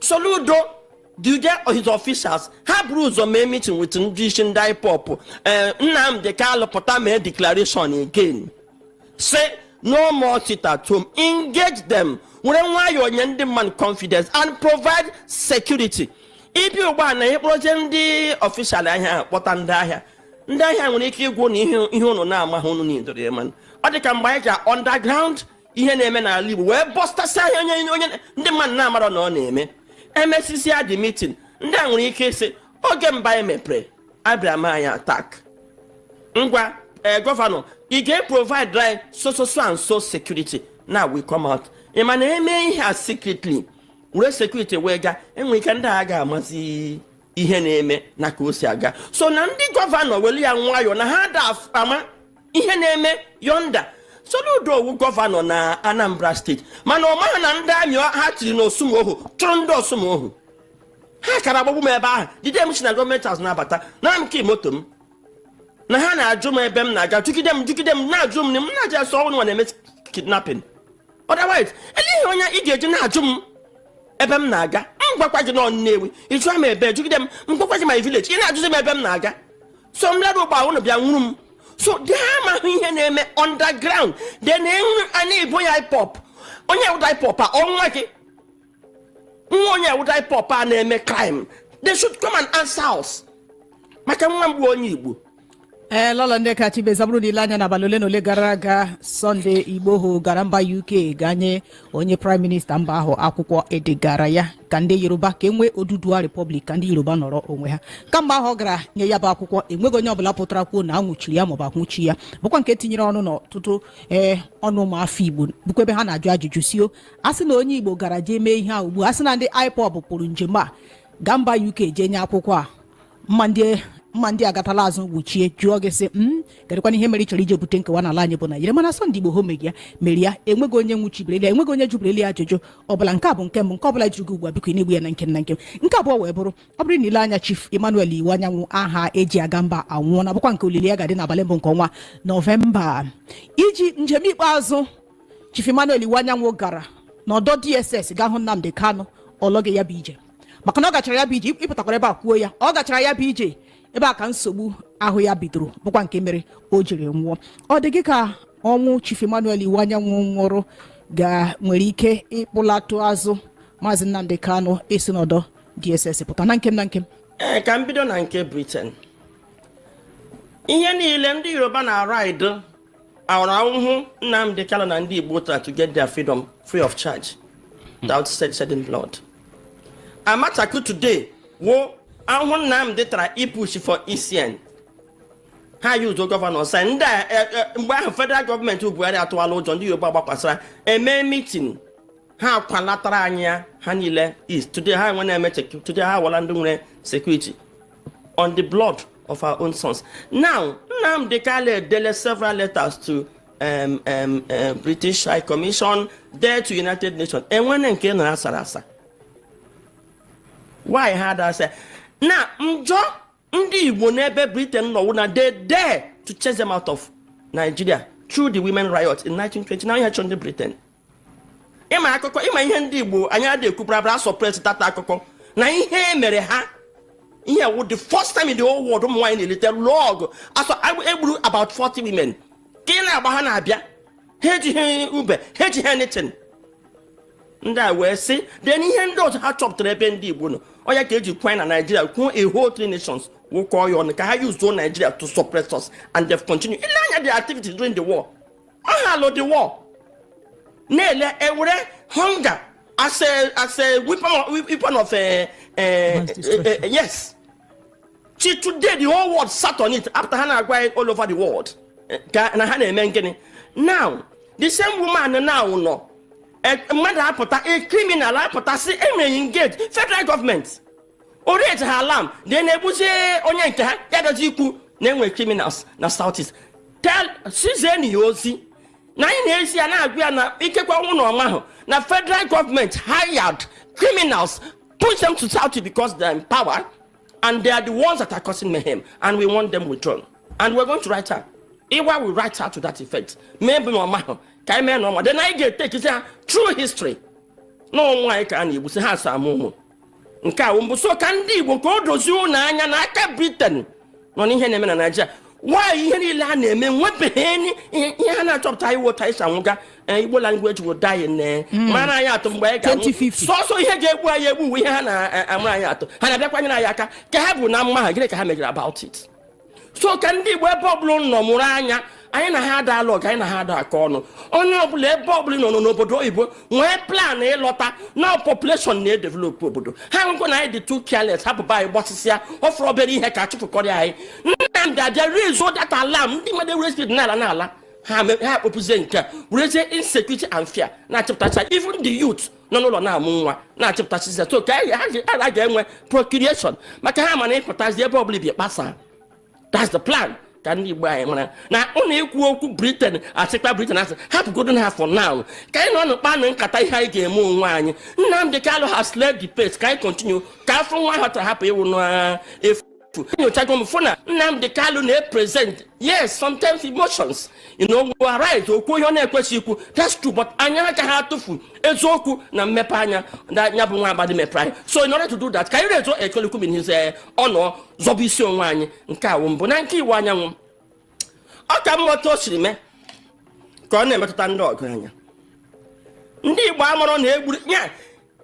Soludo Dude or his officials ha buru ụzọ mee meeting with ndị isi ndị IPOB Nnamdi Kanu pụta mee declaration again say no more sit at home, engage them were nwayọọ nye ndị mmadụ confidence and provide security. Ibi ụgbọ na ịkpọje ndị official ahịa kpọta ndị ahịa nwere ike ịgwụ na ihe unu na-amaghị unu n'idoro ya man ọ dị ka mgbe anyị ga underground ihe na-eme n'ala Igbo wee bọstasị ahịa onye ndị mmadụ na-amarọ na ọ na-eme emesisi ya dị meeting ndị a nwere ike ịsị oge mba emepere abịa ma anyị attack ngwa governor you get provide right so and so security now we come out mana eme ihe secretly were security wee ga enwe ike ndị a ga-amazi ihe na-eme na ka o si aga so na ndị governor welu ya nwayọ na ha da ama ihe na-eme yonda Soludo wu governor na Anambra State mana ọ maghị na ndị amị ha tiri n'Osumohu chụrụ ndị Osumohu ha kara agbagbu m ebe ahụ jide m si na gọọmenti house na-abata na m ke moto m na ha na-ajụ m ebe m na-aga jugide m na-ajụ m na m na-aja asọ ọnwụ na-eme kidnapping otherwise eleghị onye ị ga-eji na-ajụ m ebe m na-aga m gwakwa gị n'ọnụ Nnewi ịjụọ m ebe jugide m gwakwa gị my village ị na-ajụzi m ebe m na-aga so m lere ụgbọ ụnụ bịa nwuru m so dị ha amaghị ihe na-eme underground de na-ebo ya IPOB onye ewuda IPOB a ọnwa gị nwa onye ewuda IPOB a na-eme crime they should come and answer us maka nwa mgbe onye Igbo lọlọ ndị kachi bezaburu n'ile anya n'abalị ole na ole gara aga Sunday Igboho gara mba UK ganye onye prime minista mba ahụ akwụkwọ edegara ya ka ndị Yoruba ka enwee Oduduwa Republic ka ndị Yoruba nọrọ onwe ha ka mba ahụ gara nye ya bụ akwụkwọ enweghị onye ọbụla pụtara kwuo na anwụchiri ya maọbụ akwụchi ya bụkwa nke tinyere ọnụ n'ọtụtụ ọnụ ụmụafọ Igbo bụkwa ebe ha na-ajụ ajụjụ sio a sị na onye Igbo gara jee mee ihe a ugbu a sị na ndị IPOB pụrụ njem a ga mba UK jee nye akwụkwọ a mma ndị agatala azụ gbuchie jụọ gị sị kedụkwana ihe mere ị chọrọ ije bute nkewa n'ala anyị bụ Naịjirịa mana Sunday Igboho mere ya enweghị onye nwụchibirili enweghị onye jụbirili ajụjụ ọbụla nke a bụ nke mbụ nke ọbụla jụrụ gị ugbu a biko ị na-egbu ya na nke nke abụọ wee bụrụ ọ bụrụ na ile anya Chief Emmanuel Iwanyanwụ aha eji aga mba anwụọ na bụkwa nke olili ya ga-adị n'abalị mbụ nke ọnwa Nọvemba iji njem ikpeazụ Chief Emmanuel Iwanyanwụ gara n'ọdọ DSS ga hụ Nnamdi Kanu ọlọgị ya bụ ije maka na ọ gachara ya bụ ije ịpụtakwara ebe a kwuo ya ọ gachara ya bụ ije ebe a ka nsogbu ahụ ya bidoro bụkwa nke mere o jiri nwụọ ọ dị gị ka ọnwụ Chief Emmanuel Iwanyanwụ nwụrụ nwere ike ịkpụlatụ azụ Maazị Nnamdi Kanu esi n'ọdọ DSS pụta na nkem ka m bido na nke Britain ihe niile ndị Yoruba na-aride awara ahụhụ Nnamdi Kanu na ndị Igbo try to get their freedom free of charge without shedding blood amataku today wo ahụ Nnamdi tara ipush for ECN ha use governor say ndị mgbe ahụ federal government Buhari atụwala ụjọ ndị Yoruba gbakwasara eme meeting ha kwalatara anya ha niile is today ha nwere eme today ha wala ndị nwere security on the blood of our own sons now Nnamdi Kanu dele several letters to British High Commission there to United Nations enwene nke na asara why had I say na njọ ndị Igbo n'ebe Britain nọ na they dare to chase them out of Nigeria through the women riot in 1920 now ihe chọ ndị Britain ịma akụkọ ịma ihe ndị Igbo anyị adịghị ekwuprabara suppress tata akụkọ na ihe mere ha Here with the first time in the whole world, wine in the log. I was able about 40 women. Kena bahana abia. Heji ube, heji anything. Nda we say, then he handles her chop to the bendi buno. Or ya keji coin and Nigeria, a whole 3 nations will call you on the car use Nigeria to suppress us, and they've continued. In the activities during the war. I love the war. Nele every hunger as a weapon of yes. See, today the whole world sat on it after Hannah acquired all over the world. Now, the same woman now no. A criminal see engage federal government. Already her alarm. Then they would say Onyanka, Yadaziku, name with criminals, na SouthEast. Tell Susan Yosi. 9 years and na the federal government hired criminals, push them to SouthEast because they're in power, and they are the ones that are causing mayhem, and we want them withdrawn. And we're going to write her. Iwa will write her to that effect. Maybe no matter. Then I get take it true history. No one can you say has a moment. Nka so can di go dozu na anya na aka Britain. No ni hene na Nigeria. Why any land name wepe any na chop tai wo tai sanwuga Igbo language will die in there. Mana ya to mgbe ga 2050. So ihe ga egbu aye egbu ihe na amra ya to. Ha na bia kwanye na ya aka ka ha bu na mma ha gire ka ha megere about it. So can di we problem no muru anya anyị na ha dialogue anyị na ha da aka ọnụ onye ọbụla ebe ọbụla nọ n'obodo oyibo nwee plan ịlọta na population na-edevelop obodo ha ngwa na anyị dị too careless hapụ ba anyị gbasịsịa ọfụrụ obere ihe ka achụpụkọrị anyị Nnamdi abịa rezo that alarm ndị mmadụ respect n'ala ha kpopụzie nke werezie insecurity and fear na-achịpụtacha even the youth nọ n'ụlọ na-amụ nwa na-achịpụtachizi so ka a ga-enwe procreation maka ha mana ịpụtazi ebe ọbụla bi kpasa. That's the plan. Can you buy now? Only equal Britain, I take Britain as have good enough for now. Can on the pan and Katai high game moon wine? Nnamdi Kanu has led the pace. Can I continue? Can from one to happy if you take on phone? Nnamdi Kanu present. Yes, sometimes emotions. You know, we are right. That's true, but Anya have to food. It's oku na mepanya that Nyabu body meprai. So in order to do that, can you read actually come in his honor Zobisio wine and Kawumbo Nanki Wanyam? Okamoto Shime Kone Matando Grania. Indeed, one on the yeah.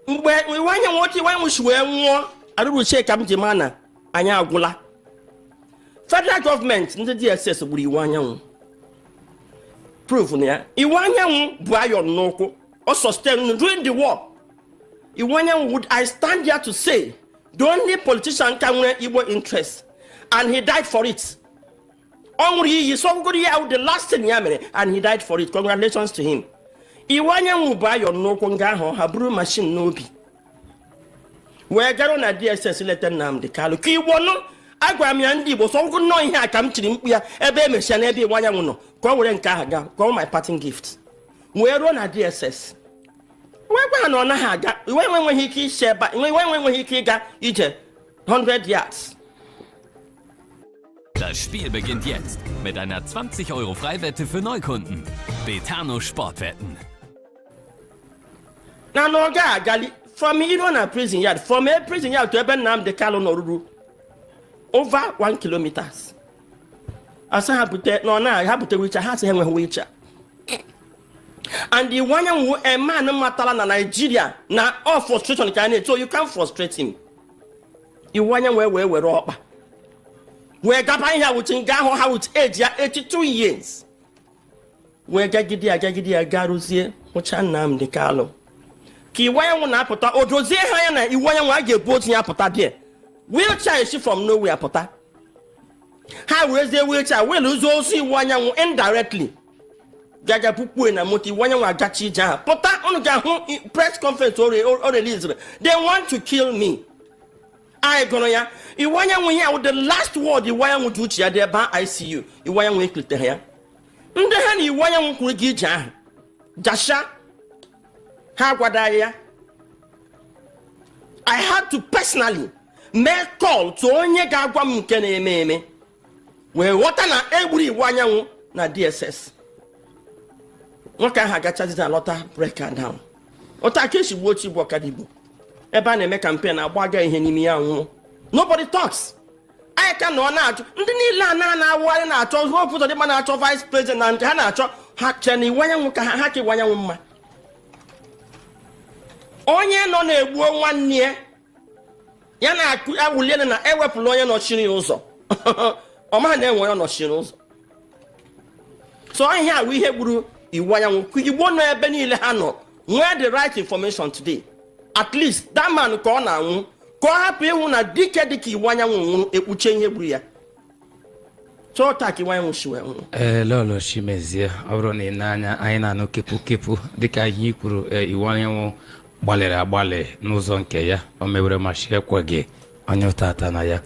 We want you what you want, we swear more. I will shake Kamjimana, Anya Gula. Federal government, the DSS will be one young. Proof near. Iwanyan Buayo Noko or sustain during the war. Iwanyan would I stand here to say the only politician can wear Igbo interest, and he died for it. Only he so good here the last 10 years, and he died for it. Congratulations to him. Iwanyan Buayo Noko Ngaho Habru machine nobi. We're going to DSS letter Nnamdi Kanu. Kiwono. Agwami andi bo so go no ihe aka m chiri mkpu ya ebe emechia na ebe Iwanyanwu no ko were nke aha ga ko my parting gift we ro na DSS we gba na ona ha ga we nwe hiki sheba we nwe hiki ga ije 100 yards. Das Spiel beginnt jetzt mit einer 20 € Freiwette für Neukunden. Betano Sportwetten. Na no ga gali from Iro na prison yard from a prison yard to ebe Nnamdi Kanu no ruru over 1 kilometers. Asa habute no na habute wheelchair ha se enwe wheelchair. And the one who a man matala na Nigeria na all frustration can so you can't frustrate him. You want we up. We gapa here with ngaho how with age 82 years. We gagidi garuzie ucha Nnamdi Kanu. Ki wanya na apota odozie ha na iwanya wa ge boat ya apota there. Wheelchair is from nowhere, Pota. How raise the wheelchair? Well, also see one indirectly. Gaga Pupu and Moti, one young Gachi Jan. Pota on the press conference or release. They want to kill me. I gonna ya. You want young with the last word, you want to do there by ICU. You want young with the hair. In the hand, you want young with Gijan. Jasha. How would I had to personally make call to onye ga-agwa m nke na-eme eme wee ghọta na egburu Iwanyanwu na DSS nwoke ahụ agachazi na lọta breaker down ụta ka esi gbuo chi bụ ọkadigbo ebe a na-eme campaign agbaga ihe n'ime ya nwụọ Nobody talks. I can no na-achọ ndị niile a na-awụgharị na-achọ Hope Uzodinma na-achọ vice president na nke ha na-achọ ha chena iwu anyanwụ ka ha ka iwu anyanwụ mma. Onye nọ na-egbuo nwanne ya na-awụlie na ewepụla onye nọchiri ụzọ ọ maghị na enwe onye nọchiri ụzọ. So ihe a bụ ihe gburu iwu anyanwụ Igbo nọ ebe niile ha nọ nwee the right information today. At least that man ka ọ na-anwụ ka ọ hapụ ịhụ na dike dịka iwu anyanwụ nwụrụ ekpuche ihe gburu ya. So tak iwu anyanwụ shiwe nwụrụ. Lolo Chimezie ọ bụrụ na ị na-anya anyị na-anụ kepụ dịka ihe i kwuru iwu anyanwụ gbalịrị agbalị n'ụzọ nke ya o mewere ma chi ekweghị onye ụtata na ya.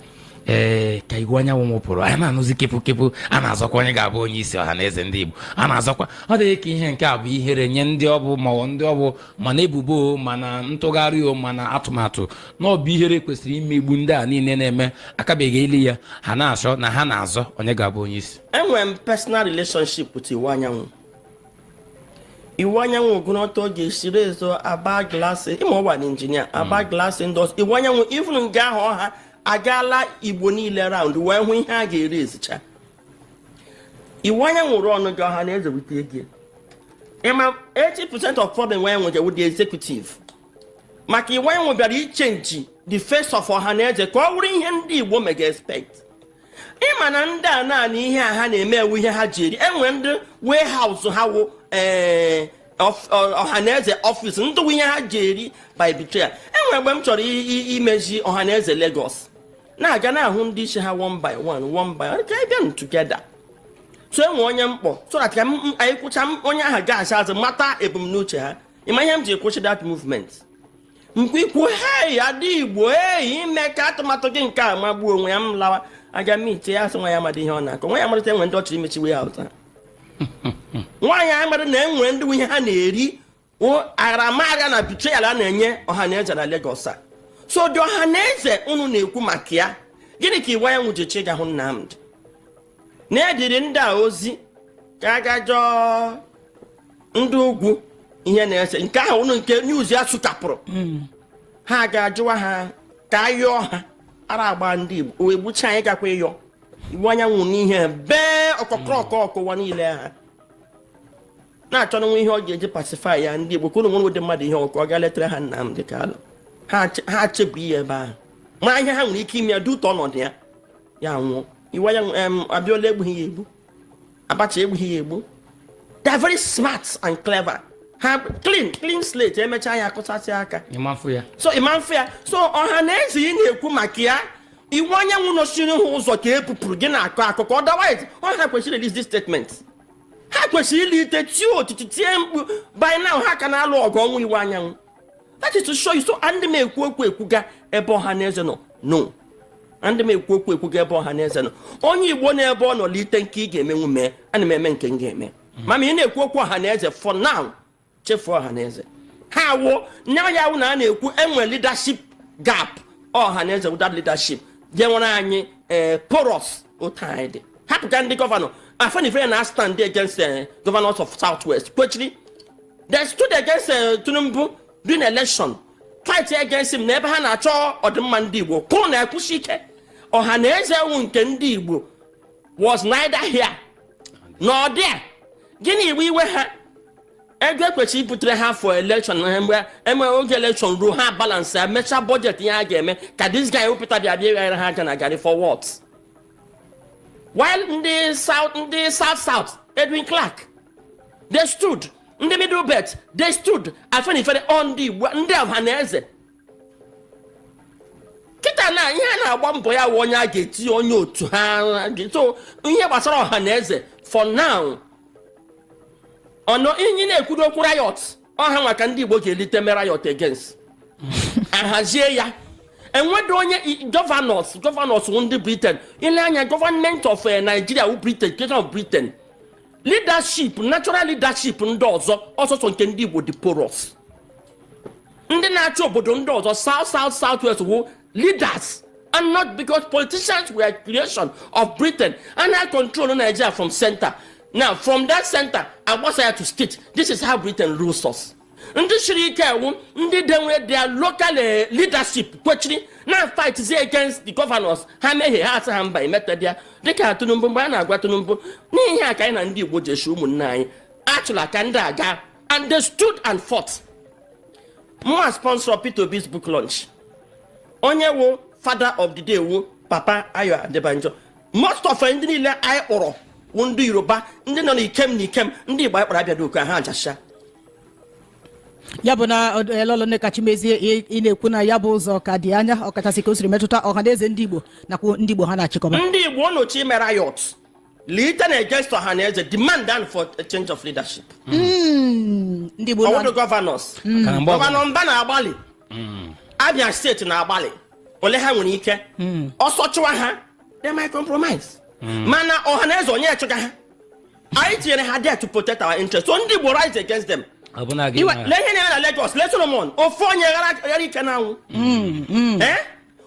Ka iwu anyanwụ nwụpụrụ anyị na-anụzi kepụ a na-azọkwa onye ga-abụ onye isi ọha na eze ndị Igbo a na-azọkwa ọ dịghị ka ihe nke a bụ ihere nye ndị ọbụ ma ndị ọbụ mana ebubo mana ntụgharị mana atụmatụ na ọ bụ ihere kwesịrị imegbu ndị a niile na-eme akabeghị ili ya ha na-achọ na ha na-azọ onye ga-abụ onye isi. Enwere m personal relationship with iwu anyanwụ. Iwu anyanwụ ogunọtọ ga-esiri ezo aba glassị ịma ọwa na injinia aba glassị ndị ọzọ iwu anyanwụ even nke ahụ ọha agala Igbo niile round wee hụ ihe a ga-ere ezicha. Iwu anyanwụ rụọ ọnụ gị ọha na-eze wute ego. Ịma 80% of problem wee nwere with the executive. Maka iwu anyanwụ bịara ichenji the face of ọha na eze ka ọ wụrụ ihe ndị Igbo mega expect. Ịma na ndị a naanị ihe a ha na-eme ewu ihe ha jiri enwe ndị warehouse ha wụ ọha na eze office ndị ihe ha jiri by Betrayal. Enwe mgbe m chọrọ imezi ọha na eze Lagos na-aga na-ahụ ndị isi ha one by one ka anyị bịa together. So enwe onye mkpọ so that ka anyị kwụcha onye ahụ ga-asị azụ mata ebumnuche ha. Ịma ihe m ji ekwuchi that movement mkpu ikwu hey adị Igbo ime ka atụmatụ gị nke a magbuo onwe ya m lawa aga mite ya asị nwa ya amadị ihe ọ na-akọ nwa ya amadịta enwe ndị ọchịrị imechi wee out nwaanyị amadị na enwere ndị ihe ha na-eri aramagha na Betrayal a na-enye ọha na eze na Lagos a. So dị ọha na eze unu na-ekwu maka ya gịnị ka iwu anyanwụ ji chi ga-ahụ Nnamdi na-ediri ndị a ozi ka aga jọọ ndị ugwu ihe na-ese nke ahụ unu nke news ya sụkapụrụ ha ga-ajụwa ha ka ayọọ ha ara agba ndị Igbo o egbucha anyị gakwa ịyọ iwu anyanwụ n'ihe bee ọkọkọrọ niile ha na-achọ nwe ihe ọ ga-eji pacify ya ndị Igbo kwuru nwere ụdị mmadụ ihe ọkụ ọ ga letere ha Nnamdi Kanu ha chebu ihe ebe ahụ ma ihe ha nwere ike ime ya dute ọnọdụ ya nwụọ. Iwu anyanwụ Abiola egbughị ya egbu Abacha egbughị ya egbu. They are very smart and clever. Ha clean slate emecha ya akụsasị aka so ịmanfụ ya so ọha na eze ị na-ekwu maka ya iwu anyanwụ nọchiri ha ụzọ ka epupụrụ gị na-akọ akụkọ otherwise ha kwesịrị release this statement. Ha kwesịrị ilite tie otiti tie mkpu by now ha ka na-alụ ọgụ ọnwụ iwu anyanwụ. That is to show you so ndị m ekwu okwu ekwuga ebe ọha na eze nọ no ndị m ekwu okwu ekwuga ebe ọha na eze nọ onye Igbo na ebe ọ nọ lite nke ị ga-emenwu mee ana m eme nke m ga-eme mama ị na-ekwu okwu ọha na eze for now chefuo ọha na eze ha wụ nya ya wụ na a na-ekwu enwe leadership gap ọha na eze without leadership je nwere anyị porous otu anyị dị hapụga ndị gọvanọ afenifere na stand against governors of Southwest kwechiri they stood against Tinubu during election fight against him na ebe ha na-achọ ọdịmma ndị Igbo kwuru na ekwusi ike ọha na eze wụ nke ndị Igbo was neither here nor there. Gịnị iwe ha ego ekwesịrị ibutere ha for election mgbe eme oge election ruo ha balance ya mecha budget ya ha ga-eme ka this guy wepụta bịa ha aja na gari for what while ndị south Edwin Clark they stood ndị middle belt they stood afenifere on the ndị ọha na eze kịta na ihe a na-agba mbọ ya onye a ga-eti onye otu ha so ihe gbasara ọha na eze for now ọnọ inyi na-ekwudo okwu riot ọha maka ndị Igbo ga-elite me riot against ahazie ya enwedo onye governors ndị Britain ile anya government of Nigeria wu Britain Kingdom of Britain leadership natural leadership ndị ọzọ ọsọsọ nke ndị Igbo dị porous ndị na-achị obodo ndị ọzọ southwest wu leaders and not because politicians were a creation of Britain and I control Nigeria from center. Now, from that center, I was here to state, this is how Britain rules us. ndị shiri ike ewu ndị denwe their local leadership kwechiri na fight against the governors ha mehie ha asị ha mba emeted ya dịka Tinubu mgbe a na-agwa Tinubu n'ihe a ka anyị na ndị Igbo jeshi ụmụnne anyị achụla ka ndị aga and they stood and fought. Mwa sponsor Peter Obi's book launch. Onye wo father of the day wo Papa Ayo Adebanjo. Most of ndị niile anyị kpọrọ ndị Yoruba ndị nọ n'ikem ndị Igbo kpara abịa doka ha ajasha. Ya bụ na elolo ne kachimezie ị na-ekwu na ya bụ ụzọ ka dị anya ọkachasị ka o siri metụta ọhaneze ndị Igbo nakwa ndị Igbo ha na-achịkọba. Ndị Igbo nochi mere riot. Leading against ọhaneze demand for a change of leadership. Ndị Igbo the governors. Gọvanọ Mba na-agbalị. Abia State na-agbalị. Ole ha nwere ike. Ọsọ chụwa ha. They might compromise. Mana ọhaneze onye echụga ha. Anyị tinyere ha there to protect our interests. So ndị Igbo rise against them. Lehe na Lagos, let Solomon. Ofu onye gara ike na anwụ.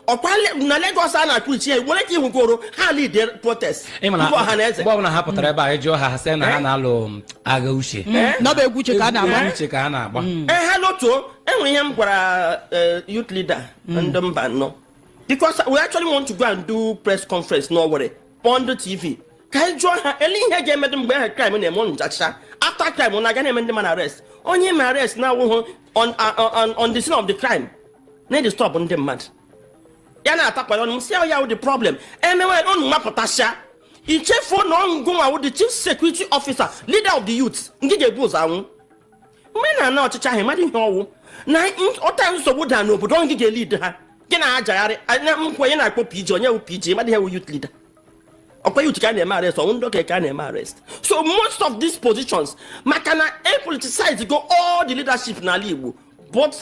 Ọkwale na Lagos a na-akụ ichie were ka ihu goro ha lead protest. Mgbe ọbụla ha pụtara ebe a jụọ ha sị na ha na-alụ agha uche. N'ọba egwu uche ka a na-agba. Ha lotuo enwe ihe m gwara youth leader ndị mba nọ. Because we actually want to go and do press conference n'Owerri on the TV. Ka anyị jụọ ha ele ihe ga-emedu mgbe ha crime na-eme njacha. After crime na aga na-eme ndị man arrest. Onye ma arrest na awụhụ on the scene of the crime. Need to stop ndị mmadụ. Ya na-atakwa ọnụ si ya the problem. Emewe ọnụ mapụtasha. Ichefu na ọngụnwa the chief security officer, leader of the youth. Ndị ga-ebu ụzọ anwụ. Mgbe na ọchịchị ahụ mmadụ ihe ọwụ. Na ọta nsogbu da n'obodo ndị ga-elid ha. Gị na-ajagharị nkwenye na-akpọ PG onye wu PG mmadụ ihe wu youth leader. Ọkwa youth ka na-eme arrest ọnwụ ndị ka na-eme arrest. So most of these positions maka na politicize go all the leadership n'ala Igbo. But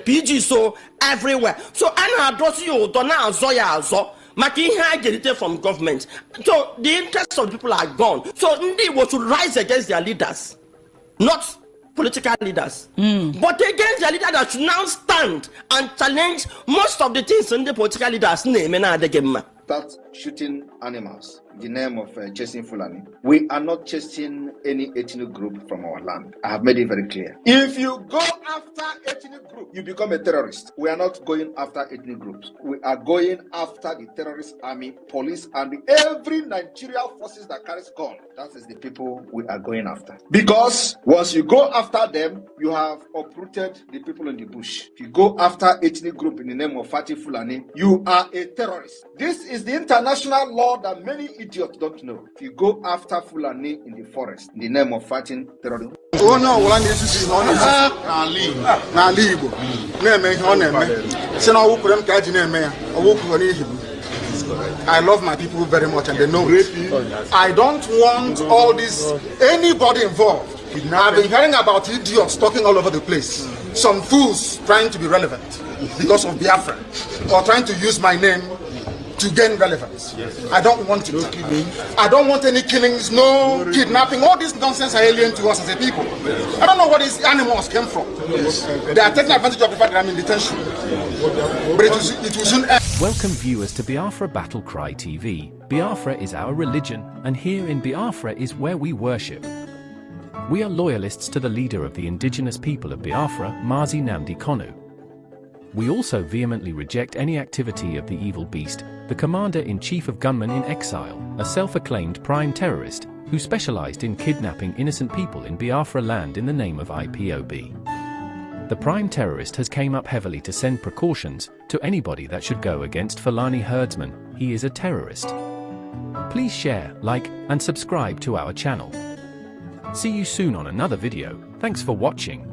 PG so everywhere. So I na-adọsi ya ụdọ na-azọ ya azọ maka ihe a ga-erite from government. So the interests of the people are gone. So ndị Igbo should rise against their leaders, not political leaders, but against their leaders that should now stand and challenge most of the things in the political leaders na-eme na-adịghị mma. Start shooting animals in the name of chasing Fulani. We are not chasing any ethnic group from our land. I have made it very clear. If you go after ethnic group, you become a terrorist. We are not going after ethnic groups. We are going after the terrorist army, police, and every Nigerian forces that carries gun. That is the people we are going after. Because once you go after them, you have uprooted the people in the bush. If you go after ethnic group in the name of Fati Fulani, you are a terrorist. This is the international law that many idiots don't know. If you go after Fulani in the forest in the name of fighting terrorism. Oh no, one is n'ala Igbo na-eme ihe ọ na-eme si na ọwụ kwere m ka eji na-eme ya ọwụ kwere n'ihi I love my people very much and they know it. I don't want all this anybody involved. I've been hearing about idiots talking all over the place. Some fools trying to be relevant because of Biafra or trying to use my name to gain relevance. I don't want it. I don't want any killings, no kidnapping. All this nonsense are alien to us as a people. I don't know where these animals came from. They are taking advantage of the fact that I'm in detention. But it will soon end. Welcome viewers to Biafra Battle Cry TV. Biafra is our religion, and here in Biafra is where we worship. We are loyalists to the leader of the indigenous people of Biafra, Mazi Nnamdi Kanu. We also vehemently reject any activity of the evil beast, the commander-in-chief of gunmen in exile, a self-acclaimed prime terrorist who specialized in kidnapping innocent people in Biafra land in the name of IPOB. The prime terrorist has came up heavily to send precautions to anybody that should go against Fulani herdsmen. He is a terrorist. Please share, like, and subscribe to our channel. See you soon on another video. Thanks for watching.